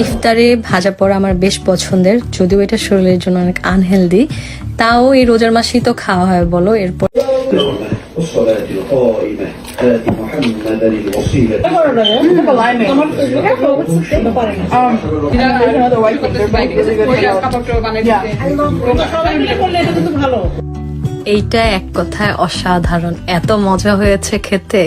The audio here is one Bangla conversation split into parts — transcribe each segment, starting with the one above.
ইফতারে ভাজা পোড়া আমার বেশ পছন্দের, যদিও এটা শরীরের জন্য অনেক আনহেলদি, তাও এই রোজার মাসেই তো খাওয়া হয় বলো। এরপর والصلاة القائمة آت محمدا الوسيلة এইটা এক কথায় অসাধারণ, এত মজা হয়েছে খেতে।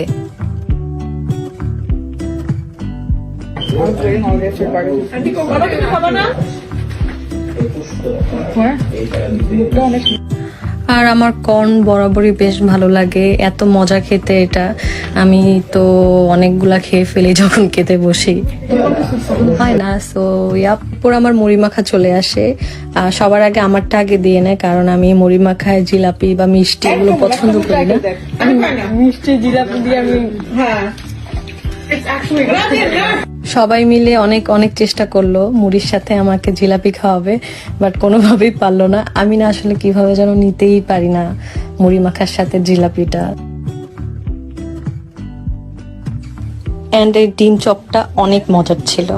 আর আমার কর্ন বরাবরই বেশ ভালো লাগে, এত মজা খেতে এটা। আমি তো অনেকগুলা খেয়ে ফেলি যখন খেতে বসি, হয় না? সো ইয়াপুর আমার মুড়ি মাখা চলে আসে। সবার আগে আমারটা আগে দিয়ে নেয়, কারণ আমি মুড়ি মাখায় জিলাপি বা মিষ্টি এগুলো পছন্দ করি না। মিষ্টি জিলাপি দিয়ে আমি সবাই মিলে অনেক অনেক চেষ্টা করলো মুড়ির সাথে আমাকে জিলাপি খাওয়াবে, বাট কোনোভাবেই পারলো না। আমি না আসলে কিভাবে যেন নিতেই পারি না মুড়ি মাখার সাথে জিলাপিটা। এন্ড এই ডিম চপটা অনেক মজার ছিল।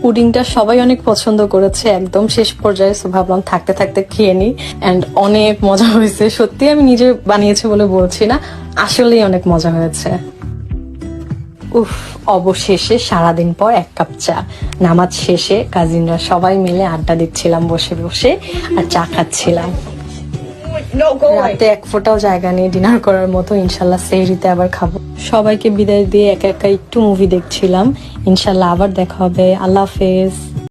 পুডিংটা সবাই অনেক পছন্দ করেছে একদম শেষ পর্যায়ে, সো ভাবলাম থাকতে থাকতে খেয়ে নি। এন্ড অনেক মজা হয়েছে, সত্যি আমি নিজে বানিয়েছি বলে বলছি না, আসলেই অনেক মজা হয়েছে। উফ, অবশেষে সারাদিন পর 1 কাপ চা। নামাজ শেষে কাজিনরা সবাই মিলে আড্ডা দিচ্ছিলাম বসে বসে আর চা খাচ্ছিলাম। রাতে এক ফোঁটাও জায়গা নেই ডিনার করার মতো, ইনশাল্লাহ সেহরিতে আবার খাবো। সবাইকে বিদায় দিয়ে একা একা একটু মুভি দেখছিলাম। ইনশাল্লাহ আবার দেখা হবে। আল্লাহ হাফেজ।